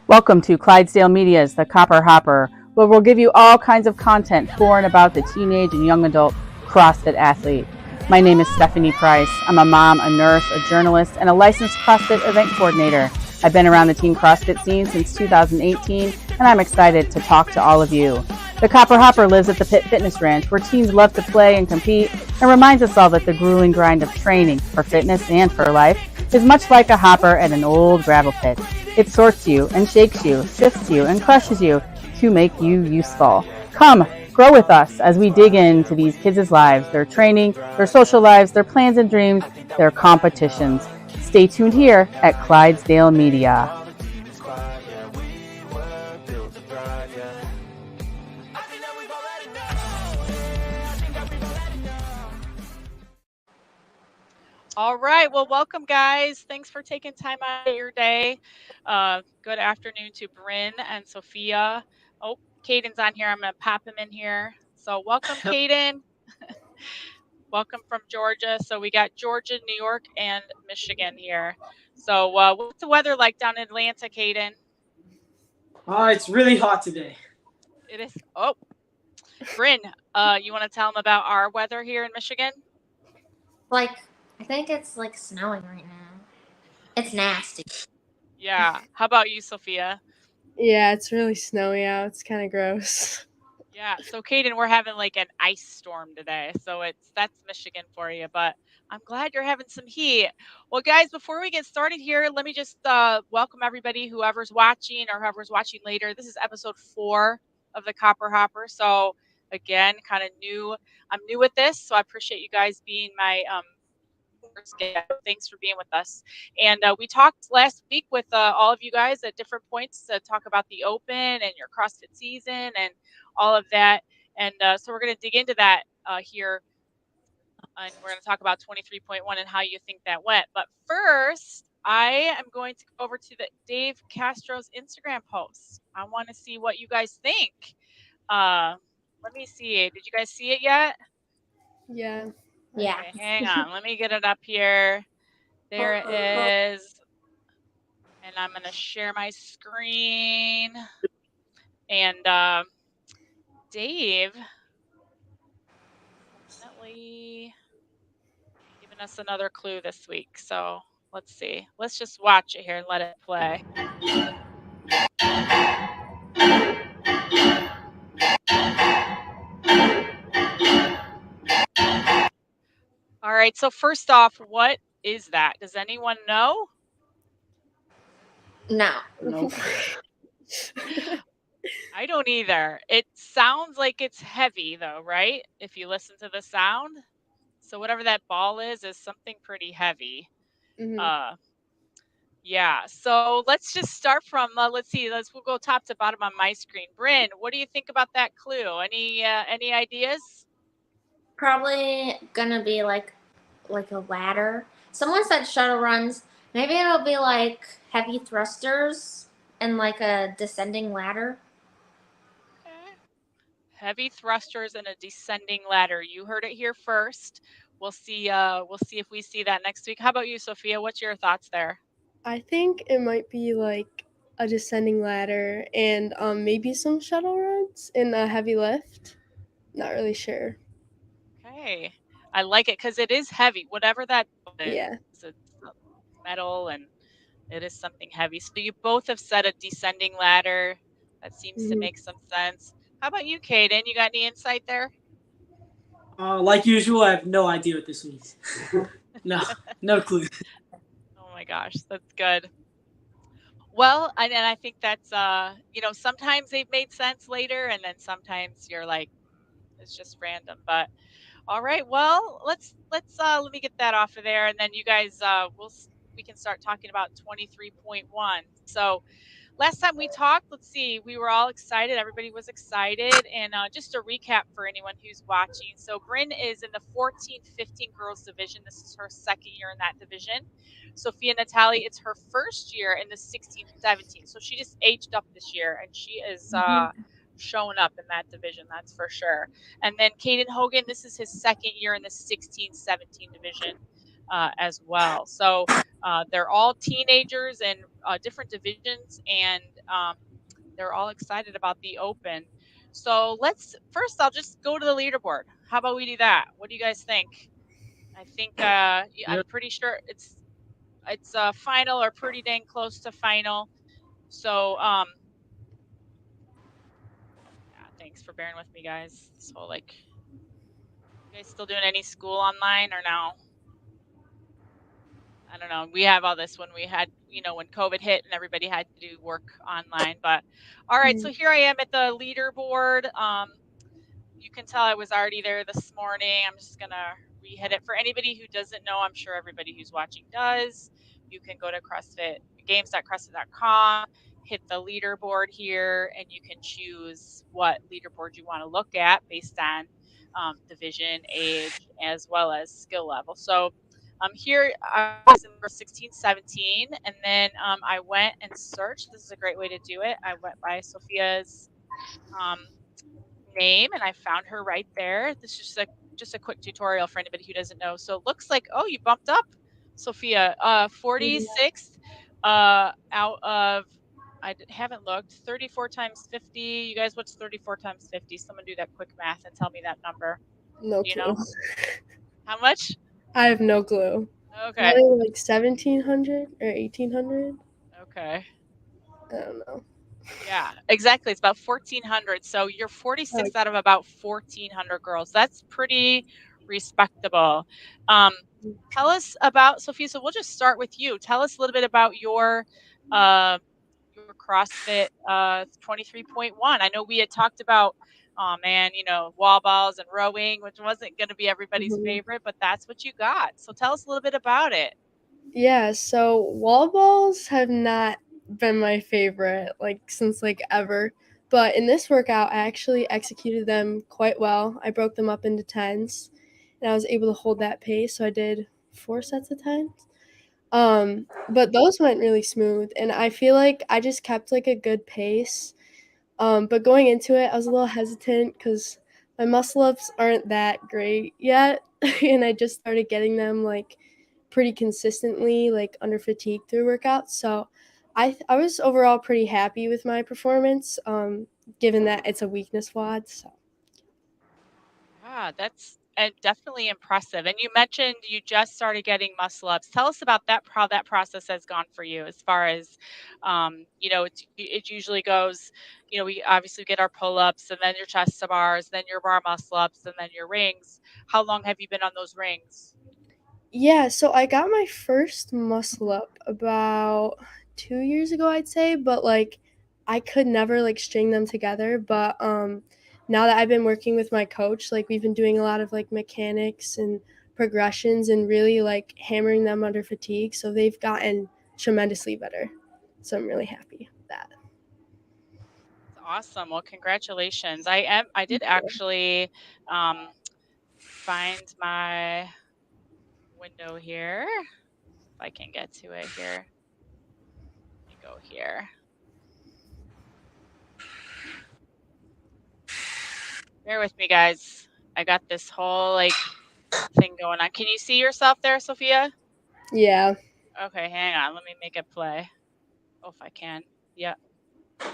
Welcome to Clydesdale Media's The Copper Hopper, where we'll give you all kinds of content for and about the teenage and young adult CrossFit athlete. My name is Stephanie Price. I'm a mom, a nurse, a journalist, and a licensed CrossFit event coordinator. I've been around the teen CrossFit scene since 2018, and I'm excited to talk to all of you. The Copper Hopper lives at the Pit Fitness Ranch, where teens love to play and compete, and reminds us all that the grueling grind of training for fitness and for life is much like a hopper at an old gravel pit. It sorts you and shakes you, sifts you and crushes you to make you useful. Come, grow with us as we dig into these kids' lives, their training, their social lives, their plans and dreams, their competitions. Stay tuned here at Clydesdale Media. All right. Well, welcome, guys. Thanks for taking time out of your day. Good afternoon to Brynn and Sophia. Oh, Kaiden's on here. I'm going to pop him in here. So welcome, Kaiden. Welcome from Georgia. So we got Georgia, New York, and Michigan here. So what's the weather like down in Atlanta, Kaiden? It's really hot today. It is. Oh, Brynn, you want to tell them about our weather here in Michigan? I think it's like snowing right now. It's nasty. Yeah. How about you, Sophia? Yeah, it's really snowy out. It's kind of gross. Yeah. So Kaiden, we're having like an ice storm today. So that's Michigan for you, but I'm glad you're having some heat. Well, guys, before we get started here, let me just welcome everybody, whoever's watching or whoever's watching later. This is episode 4 of the Copper Hopper. So again, kind of new. I'm new with this, so I appreciate you guys being my thanks for being with us. And we talked last week with all of you guys at different points to talk about the Open and your CrossFit season and all of that. And so we're going to dig into that here. And we're going to talk about 23.1 and how you think that went. But first, I am going to go over to the Dave Castro's Instagram post. I want to see what you guys think. Let me see. Did you guys see it yet? Yeah. Yeah. Okay, hang on. Let me get it up here. There it is. And I'm going to share my screen. And Dave definitely giving us another clue this week. So let's see. Let's just watch it here and let it play. All right. So first off, what is that? Does anyone know? No. Nope. I don't either. It sounds like it's heavy though, right? If you listen to the sound. So whatever that ball is something pretty heavy. Mm-hmm. Yeah. So let's just start from we'll go top to bottom on my screen. Brynn, what do you think about that clue? Any ideas? Probably gonna be like a ladder. Someone said shuttle runs. Maybe it'll be like heavy thrusters and like a descending ladder. Okay. Heavy thrusters and a descending ladder. You heard it here first. We'll see if we see that next week. How about you, Sophia? What's your thoughts there? I think it might be like a descending ladder and maybe some shuttle runs and a heavy lift. Not really sure. Okay. I like it because it is heavy. Whatever that is, Yeah. it's metal and it is something heavy. So you both have said a descending ladder. That seems to make some sense. How about you, Kaiden? You got any insight there? Like usual, I have no idea what this means. No clue. Oh my gosh, that's good. Well, and I think that's sometimes they've made sense later, and then sometimes you're like, it's just random. But all right, well, let's let me get that off of there, and then you guys we can start talking about 23.1. So last time we talked, let's see, we were all excited. Everybody was excited. And just a recap for anyone who's watching. So Brynn is in the 14-15 girls division. This is her second year in that division. Sophia Natale, it's her first year in the 16-17. So she just aged up this year, and she is showing up in that division, that's for sure. And then Kaiden Hogan, this is his second year in the 16-17 division as well. So they're all teenagers in different divisions, and they're all excited about the Open. So I'll just go to the leaderboard. How about we do that? What do you guys think? I think I'm pretty sure it's final or pretty dang close to final. So yeah, thanks for bearing with me, guys. So you guys still doing any school online or no? I don't know. We have all this when we had, when COVID hit and everybody had to do work online. But all right, so here I am at the leaderboard. You can tell I was already there this morning. I'm just going to re-hit it. For anybody who doesn't know, I'm sure everybody who's watching does. You can go to games.crossfit.com, hit the leaderboard here, and you can choose what leaderboard you want to look at based on division, age, as well as skill level. So here I was in 16, 17, and then I went and searched. This is a great way to do it. I went by Sophia's name and I found her right there. This is just a quick tutorial for anybody who doesn't know. So it looks like, oh, you bumped up, Sophia, 46th out of, I haven't looked, 34 times 50. You guys, what's 34 times 50? Someone do that quick math and tell me that number. No Do you clue. know? How much? I have no clue. Okay. Probably like 1,700 or 1,800. Okay. I don't know. Yeah, exactly. It's about 1,400. So you're 46th out of about 1,400 girls. That's pretty respectable. Tell us about, Sophia, so we'll just start with you. Tell us a little bit about your CrossFit 23.1. I know we had talked about, wall balls and rowing, which wasn't going to be everybody's favorite, but that's what you got. So tell us a little bit about it. Yeah, so wall balls have not been my favorite since ever. But in this workout, I actually executed them quite well. I broke them up into 10s, and I was able to hold that pace. So I did 4 sets of 10s. But those went really smooth, and I feel like I just kept a good pace. But going into it, I was a little hesitant because my muscle ups aren't that great yet, and I just started getting them pretty consistently under fatigue through workouts. So I was overall pretty happy with my performance, given that it's a weakness WOD. So. That's definitely impressive. And you mentioned you just started getting muscle ups. Tell us about that, how that process has gone for you as far as, it usually goes, we obviously get our pull-ups and then your chest to bars, then your bar muscle ups, and then your rings. How long have you been on those rings? Yeah, so I got my first muscle up about 2 years ago, I'd say, but I could never string them together. But now that I've been working with my coach, we've been doing a lot of mechanics and progressions and really hammering them under fatigue. So they've gotten tremendously better. So I'm really happy with that. That's awesome. Well, congratulations. I did actually find my window here. If I can get to it here. Let me go here. Bear with me, guys. I got this whole thing going on. Can you see yourself there, Sophia? Yeah. Okay, hang on. Let me make it play. Oh, if I can. Yeah. Well,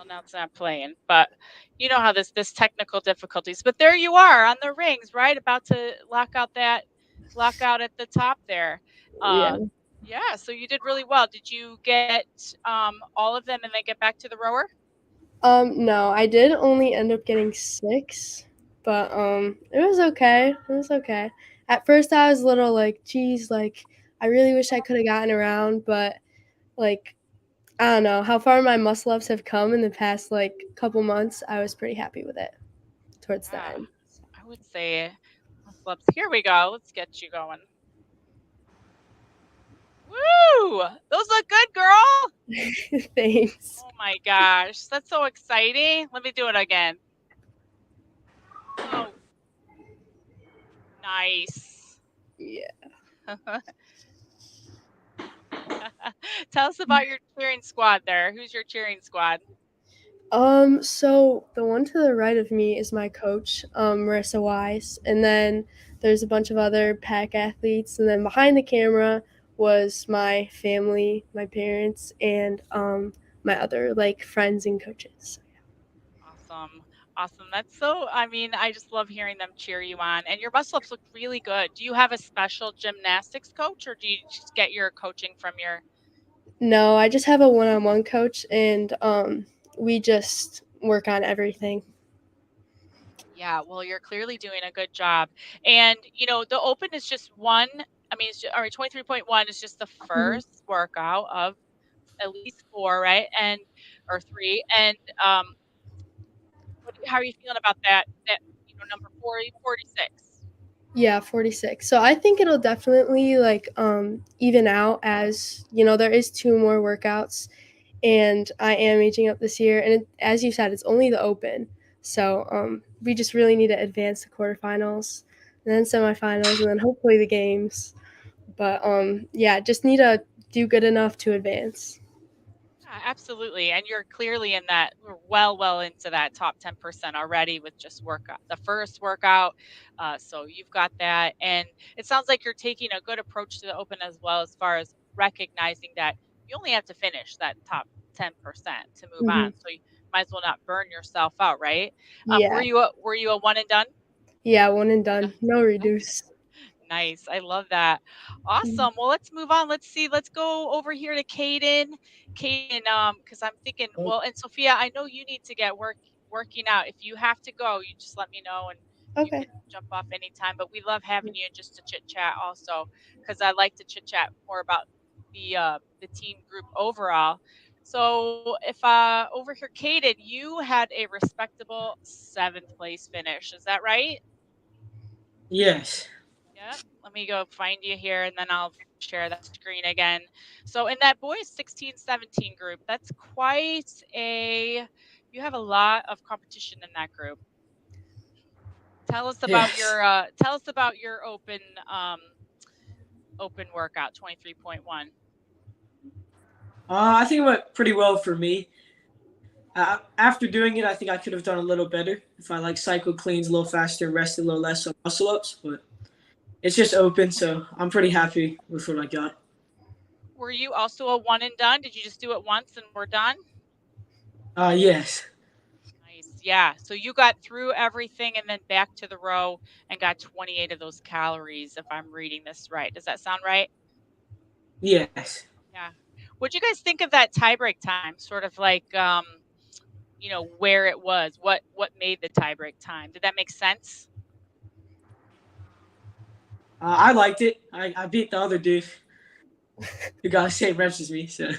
now it's not playing, but you know how this technical difficulties. But there you are on the rings, right? About to lock out at the top there. Yeah. Yeah. So you did really well. Did you get all of them and then get back to the rower? No, I did only end up getting 6, but it was okay. It was okay. At first, I was a little geez, I really wish I could have gotten around, but I don't know how far my muscle ups have come in the past couple months. I was pretty happy with it towards the end. I would say muscle ups. Here we go. Let's get you going. Woo! Those look good, girl. Thanks. Oh my gosh, that's so exciting. Let me do it again. Oh, nice. Yeah. Tell us about your cheering squad there. Who's your cheering squad? So the one to the right of me is my coach, Marissa Wise, and then there's a bunch of other pack athletes, and then behind the camera was my family, my parents, and my other like friends and coaches. Awesome. Awesome. That's so, I mean, I just love hearing them cheer you on. And your muscle ups look really good. Do you have a special gymnastics coach or do you just get your coaching from your? No, I just have a one-on-one coach, and we just work on everything. Yeah, well, you're clearly doing a good job. And, the open is just one, I mean, all right, 23.1 is just the first workout of at least four, right? Or three. And how are you feeling about that? Number 40, 46. Yeah, 46. So I think it'll definitely like even out, as there is 2 more workouts, and I am aging up this year, and as you said, it's only the open. So we just really need to advance the quarterfinals, and then semifinals, and then hopefully the games. But yeah, just need to do good enough to advance. Yeah, absolutely. And you're clearly in that, we're well into that top 10% already with just workout, the first workout. So you've got that. And it sounds like you're taking a good approach to the open as well, as far as recognizing that you only have to finish that top 10% to move on. So you might as well not burn yourself out, right? Yeah. Were you a one and done? Yeah, one and done. No Okay. reduce. Nice. I love that. Awesome. Well, let's move on. Let's see. Let's go over here to Kaiden. Kaiden, because I'm thinking, well, and Sophia, I know you need to get working out. If you have to go, you just let me know and you Okay. can jump off anytime. But we love having you just to chit chat also, because I like to chit chat more about the team group overall. So if over here, Kaiden, you had a respectable 7th place finish. Is that right? Yes. Yep. Let me go find you here and then I'll share that screen again. So in that boys 16-17 group, that's quite you have a lot of competition in that group. Tell us about Yes. your open workout 23.1. I think it went pretty well for me. After doing it, I think I could have done a little better if I like cycled cleans a little faster, rested a little less on muscle ups. But it's just open, so I'm pretty happy with what I got. Were you also a one and done? Did you just do it once and we're done? Yes. Nice. Yeah. So you got through everything and then back to the row and got 28 of those calories, if I'm reading this right. Does that sound right? Yes. Yeah. What'd you guys think of that tiebreak time? Sort of like, where it was, what made the tiebreak time? Did that make sense? I liked it. I beat the other dude who got the same reps as me. So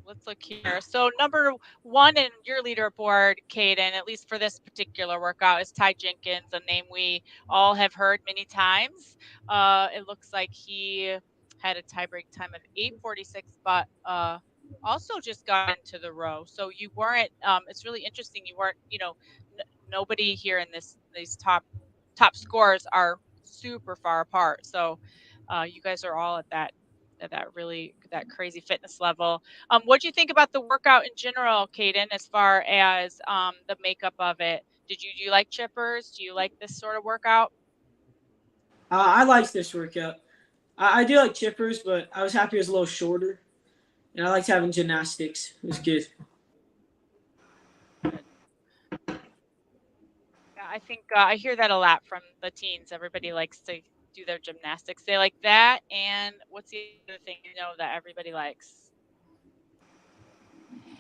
Let's look here. So number 1 in your leaderboard, Kaiden, at least for this particular workout, is Ty Jenkins, a name we all have heard many times. It looks like he had a tiebreak time of 8:46, but also just got into the row. So you weren't. It's really interesting. You weren't. Nobody here in these top scores are super far apart. So you guys are all at that crazy fitness level. What do you think about the workout in general, Kaiden, as far as the makeup of it? Do you like chippers? Do you like this sort of workout? I liked this workout. I do like chippers, but I was happy it was a little shorter. And I liked having gymnastics. It was good. Good. Yeah, I think I hear that a lot from the teens. Everybody likes to do their gymnastics. They like that. And what's the other thing that everybody likes?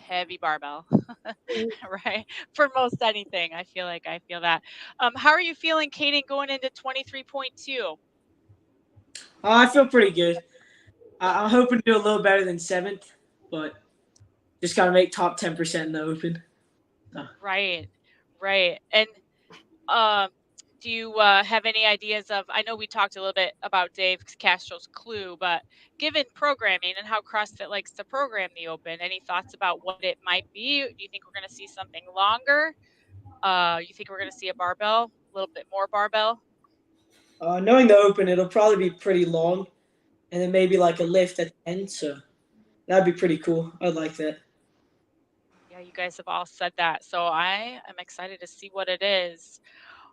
Heavy barbell, right? For most anything, I feel that. How are you feeling, Kaiden, going into 23.2? I feel pretty good. I'm hoping to do a little better than 7th, but just got to make top 10% in the open. Right, right. And do you have any ideas of? I know we talked a little bit about Dave Castro's clue, but given programming and how CrossFit likes to program the open, any thoughts about what it might be? Do you think we're going to see something longer? You think we're going to see a barbell, a little bit more barbell? Knowing the open, it'll probably be pretty long, and then maybe like a lift at the end. So that'd be pretty cool. I'd like that. Yeah, you guys have all said that, so I am excited to see what it is.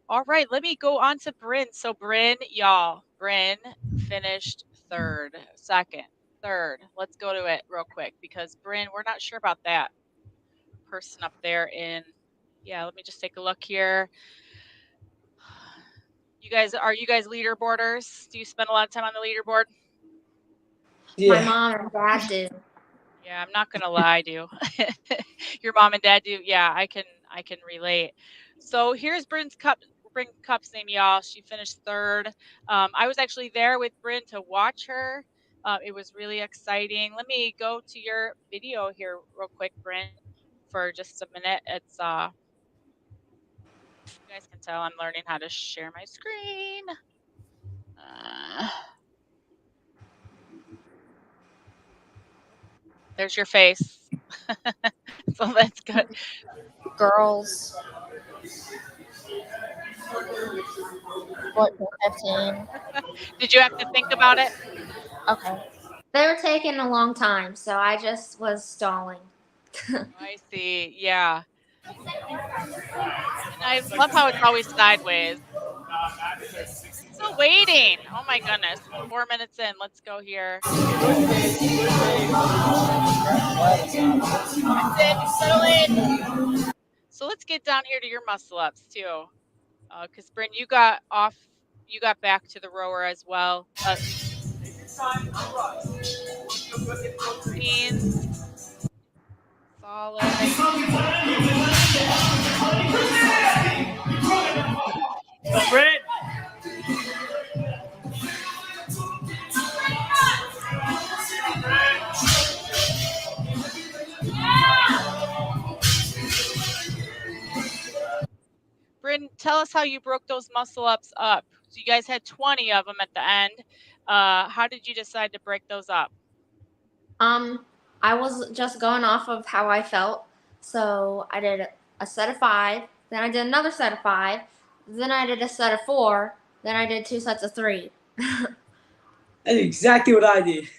All right, let me go on to Brynn. So Brynn, y'all, Brynn finished third, second, third. Let's go to it real quick because Brynn, we're not sure about that person up there in, yeah, let me just take a look here. Are you guys leaderboarders? Do you spend a lot of time on the leaderboard? My Yeah. mom and dad do. Yeah, I'm not gonna lie, I do. Your mom and dad do. Yeah, I can relate. So here's Brynn Cupp's name, y'all. She finished third. I was actually there with Brynn to watch her. It was really exciting. Let me go to your video here real quick, Brynn, for just a minute. It's you guys can tell I'm learning how to share my screen. There's your face. So that's good. Girls. 14, 15. Did you have to think about it? Okay. They were taking a long time, so I just was stalling. I see. Yeah. And I love how it's always sideways. Still waiting. Oh my goodness. 4 minutes in. Let's go here. So let's get down here to your muscle ups too. Because Brynn, you got back to the rower as well. Cleans. Solid. Brynn. Brynn, tell us how you broke those muscle ups up. So you guys had 20 of them at the end. How did you decide to break those up? I was just going off of how I felt. So I did a set of 5, then I did another set of 5, then I did a set of 4, then I did 2 sets of 3. That's exactly what I did.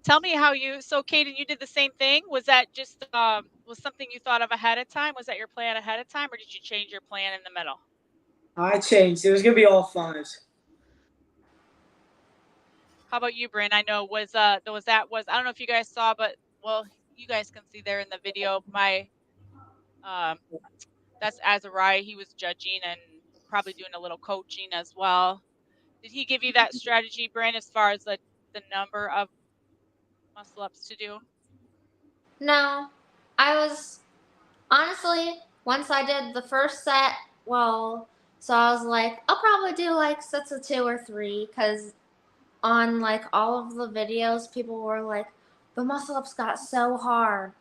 Tell me how so Kaiden, you did the same thing? Was that just was something you thought of ahead of time? Was that your plan ahead of time, or did you change your plan in the middle? I changed. It was gonna be all 5s. How about you, Brynn? I know was I don't know if you guys saw, but well, you guys can see there in the video. My that's Azariah. He was judging and probably doing a little coaching as well. Did he give you that strategy, Brynn, as far as the number of muscle ups to do? No, I was honestly, once I did the first set, so I was like, I'll probably do like sets of 2 or 3, because on like all of the videos, people were like, the muscle ups got so hard.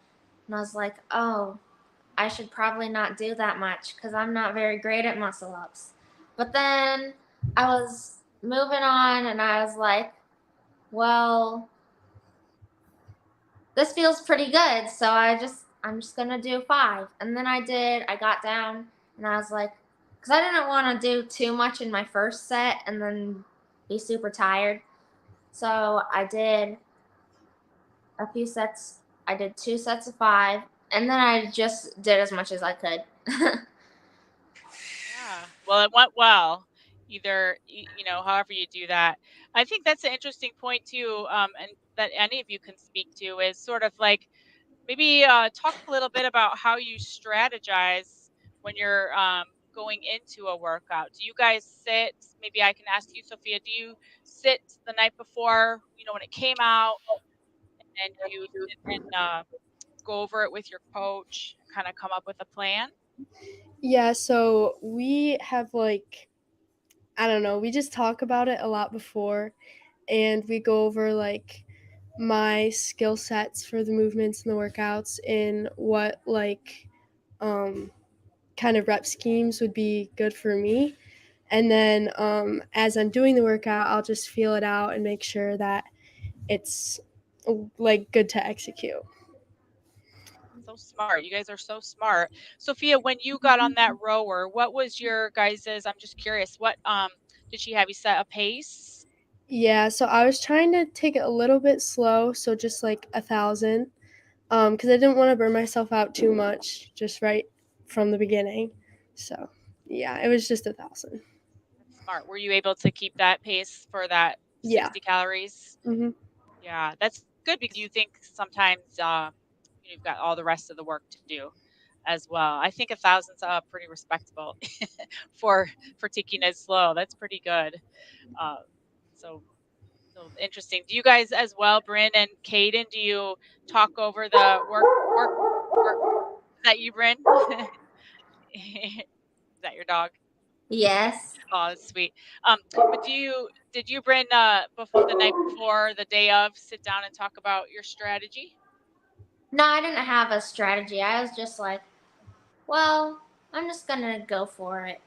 And I was like, oh, I should probably not do that much because I'm not very great at muscle ups. But then I was moving on and I was like, well, this feels pretty good. So I'm just going to do 5. And then I got down and I was like, because I didn't want to do too much in my first set and then be super tired. So I did a few sets. I did 2 sets of 5, and then I just did as much as I could. Yeah. Well, it went well. Either however you do that. I think that's an interesting point too, and that any of you can speak to is sort of like maybe talk a little bit about how you strategize when you're going into a workout. Do you guys sit? Maybe I can ask you, Sophia. Do you sit the night before, when it came out, and you sit and go over it with your coach, kind of come up with a plan? Yeah, so we have I don't know, we just talk about it a lot before, and we go over my skill sets for the movements and the workouts and what kind of rep schemes would be good for me. And then as I'm doing the workout, I'll just feel it out and make sure that it's good to execute. So smart. You guys are so smart. Sophia, when you got on that rower, what was your guys's, I'm just curious, what did she have you set a pace? Yeah, so I was trying to take it a little bit slow, so just 1,000, because I didn't want to burn myself out too much just right from the beginning. So yeah, it was just 1,000. That's smart. Were you able to keep that pace for that Yeah. 60 calories. Mm-hmm. Yeah, that's good because you think sometimes you've got all the rest of the work to do as well. I think 1,000's pretty respectable for taking it slow. That's pretty good. Uh, so interesting. Do you guys as well, Brynn and Kaiden? Do you talk over the work? Is that you, Brynn? Is that your dog? Yes. Oh, that's sweet. But did you, Brynn, the night before, the day of, sit down and talk about your strategy? No, I didn't have a strategy. I was just like, well, I'm just gonna go for it.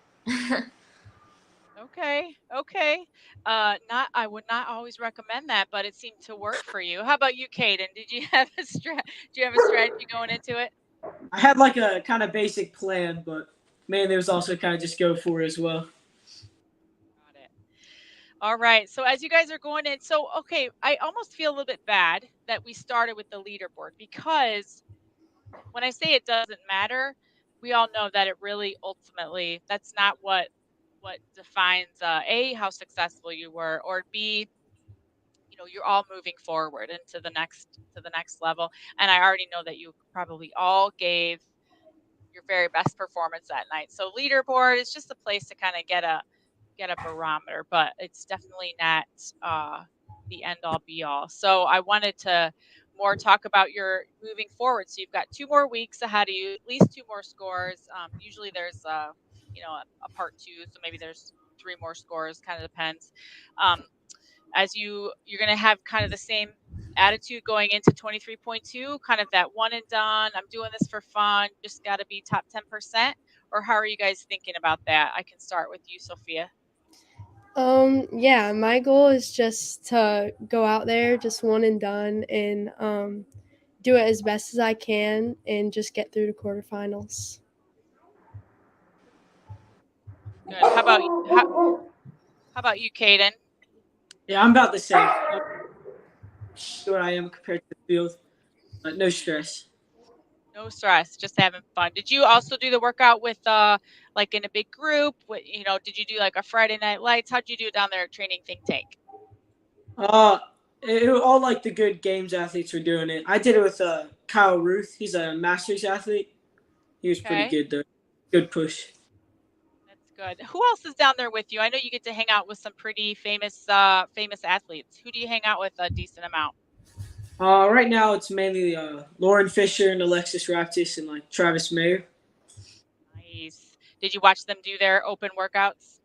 Okay. I would not always recommend that, but it seemed to work for you. How about you, Kaiden? Did you have a strategy going into it? I had like a kind of basic plan, but mainly it was also kind of just go for it as well. Got it. All right. So as you guys are going in, okay, I almost feel a little bit bad that we started with the leaderboard, because when I say it doesn't matter, we all know that it really ultimately, that's not what defines A, how successful you were, or B, you're all moving forward into the next level. And I already know that you probably all gave your very best performance that night. So leaderboard is just a place to kind of get a barometer, but it's definitely not the end all be all. So I wanted to more talk about your moving forward. So you've got 2 more weeks ahead of you, at least 2 more scores. Usually there's a part 2, so maybe there's 3 more scores, kind of depends. As you're going to have kind of the same attitude going into 23.2, kind of that one and done, I'm doing this for fun, just got to be top 10%, or how are you guys thinking about that? I can start with you, Sophia. Yeah, my goal is just to go out there, just one and done, and do it as best as I can and just get through the quarterfinals. Good. How about you, Kaiden? Yeah, I'm about the same. Where I am compared to the field. No stress. No stress, just having fun. Did you also do the workout with like in a big group? Did you do like a Friday Night Lights? How'd you do it down there at Training Think Tank? All like the good games athletes were doing it. I did it with Kyle Ruth. He's a masters athlete. He was pretty good though. Good push. That's good. Who else is down there with you? I know you get to hang out with some pretty famous athletes. Who do you hang out with a decent amount? Right now it's mainly Lauren Fisher and Alexis Raptis and like Travis Mayer. Nice. Did you watch them do their open workouts?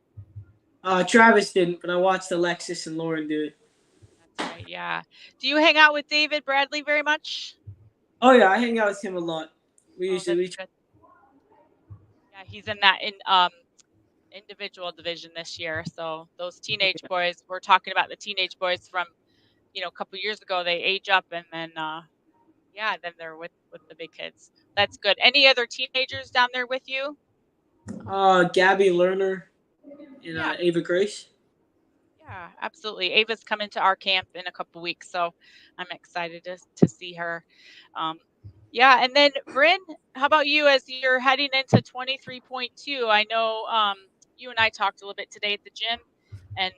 Travis didn't, but I watched Alexis and Lauren do it. That's right. Yeah. Do you hang out with David Bradley very much? Oh yeah, I hang out with him a lot. We Yeah, he's in that individual division this year. So those teenage boys, we're talking about the teenage boys from, a couple years ago, they age up and then, then they're with the big kids. That's good. Any other teenagers down there with you? Gabby Lerner and Ava Grace. Yeah, absolutely. Ava's coming to our camp in a couple weeks, so I'm excited to see her. And then Brynn, how about you as you're heading into 23.2? I know you and I talked a little bit today at the gym, and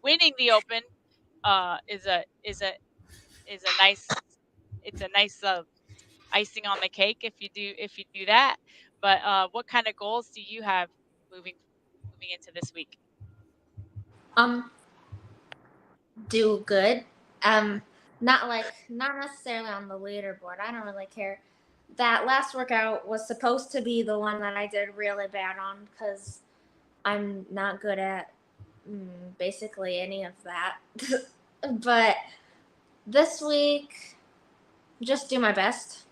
winning the Open is a nice icing on the cake if you do that. But what kind of goals do you have moving into this week? Do good. Not necessarily on the leaderboard. I don't really care. That last workout was supposed to be the one that I did really bad on because I'm not good at basically any of that. But this week, just do my best.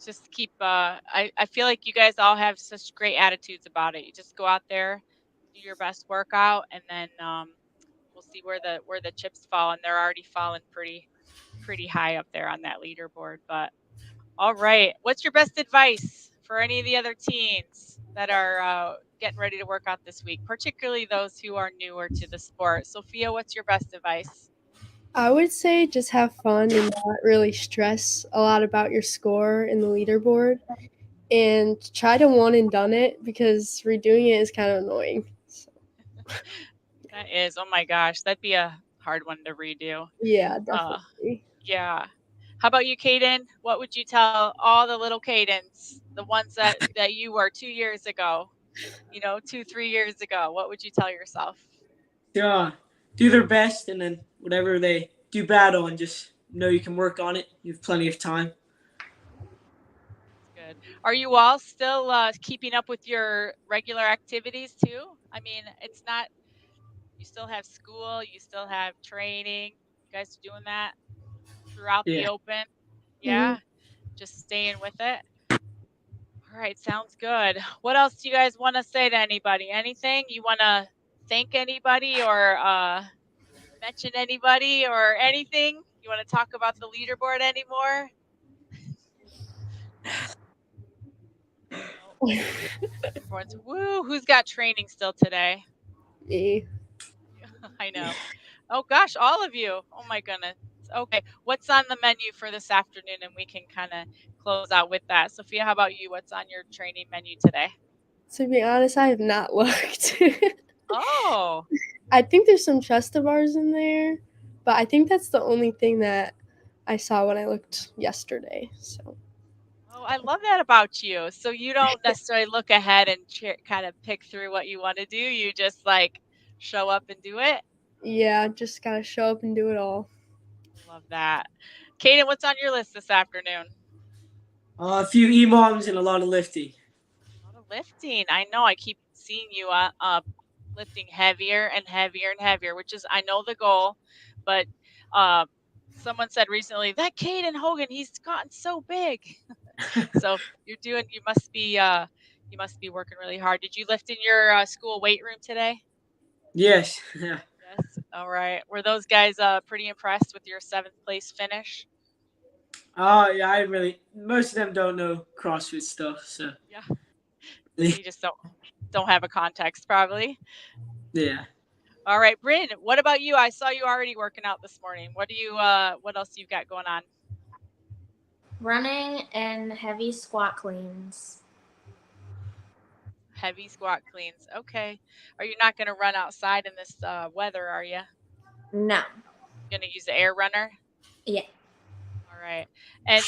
Just keep I feel like you guys all have such great attitudes about it. You just go out there, do your best workout, and then we'll see where the chips fall, and they're already falling pretty high up there on that leaderboard. But all right, what's your best advice for any of the other teens that are getting ready to work out this week, particularly those who are newer to the sport? Sophia, what's your best advice? I would say just have fun and not really stress a lot about your score in the leaderboard, and try to one and done it because redoing it is kind of annoying. So. That is, oh my gosh, that'd be a hard one to redo. Yeah, Uh, definitely. yeah. How about you, Kaiden? What would you tell all the little Kaidens, the ones that you were 2 years ago, 2, 3 years ago? What would you tell yourself? Yeah, do their best, and then whatever they do bad on, just know you can work on it. You have plenty of time. Good. Are you all still keeping up with your regular activities too? I mean, it's not, you still have school, you still have training. You guys are doing that throughout the Yeah. open? Mm-hmm. Yeah, just staying with it. All right, sounds good. What else do you guys want to say to anybody? Anything you want to thank anybody or mention anybody or anything? You want to talk about the leaderboard anymore? Nope. Everyone's woo. Who's got training still today? Me. I know. Oh gosh, all of you. Oh my goodness. Okay, what's on the menu for this afternoon? And we can kind of close out with that. Sophia, how about you? What's on your training menu today? To be honest, I have not looked. Oh. I think there's some chest to bars in there, but I think that's the only thing that I saw when I looked yesterday. So. Oh, I love that about you. So you don't necessarily look ahead and kind of pick through what you want to do. You just like show up and do it. Yeah, just gotta show up and do it all. Love that. Kaiden, what's on your list this afternoon? A few EMOMs and a lot of lifting. A lot of lifting. I know. I keep seeing you lifting heavier and heavier and heavier, which is, I know, the goal. But someone said recently that Kaiden Hogan, he's gotten so big. So you must be working really hard. Did you lift in your school weight room today? Yes. Yes. All right. Were those guys pretty impressed with your 7th place finish? Yeah, most of them don't know CrossFit stuff, so. Yeah. You just don't have a context, probably. Yeah. All right, Brynn, what about you? I saw you already working out this morning. What else you've got going on? Running and heavy squat cleans. Heavy squat cleans. Okay. Are you not going to run outside in this weather, are you? No. Going to use the air runner? Yeah. All right. And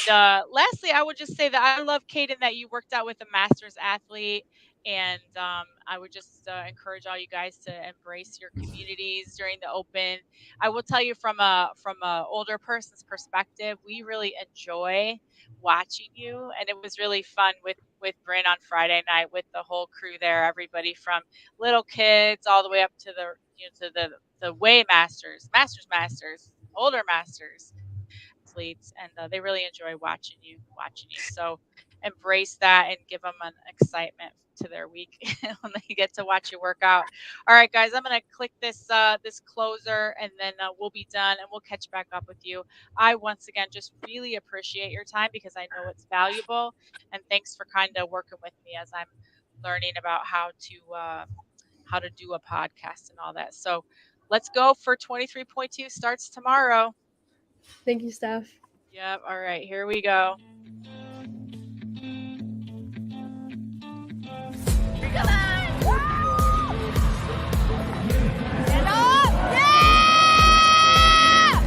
lastly, I would just say that I love, Kaiden, that you worked out with a master's athlete. And I would just encourage all you guys to embrace your communities during the open. I will tell you from a older person's perspective, we really enjoy watching you, and it was really fun with Brynn on Friday night with the whole crew there. Everybody from little kids all the way up to the way masters, older masters, athletes, and they really enjoy watching you. So embrace that and give them an excitement to their week when they get to watch you work out. All right, guys, I'm going to click this closer, and then we'll be done, and we'll catch back up with you. I, once again, just really appreciate your time because I know it's valuable, and thanks for kind of working with me as I'm learning about how to do a podcast and all that. So let's go for 23.2 starts tomorrow. Thank you, Steph. Yep. All right, here we go. Come on! Stand up! Yeah!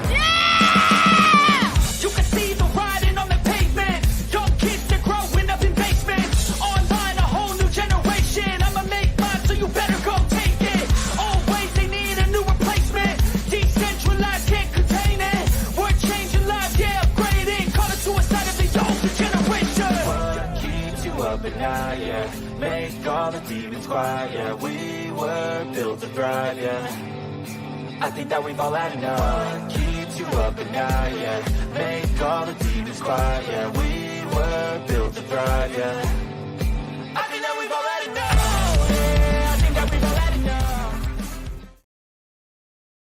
Yeah! You can see the riding on the pavement. Young kids, they're growing up in basements. Online, a whole new generation. I'ma make mine, so you better go take it. Always, they need a new replacement. Decentralized, can't contain it. We're changing lives, yeah, upgrading. Call it suicide of the older generation. What keeps you up at night, yeah? Make all the demons quiet, yeah. We were built to thrive, yeah. I think that we've all had enough. What keeps you up at night, yeah. Make all the demons quiet, yeah. We were built to thrive, yeah.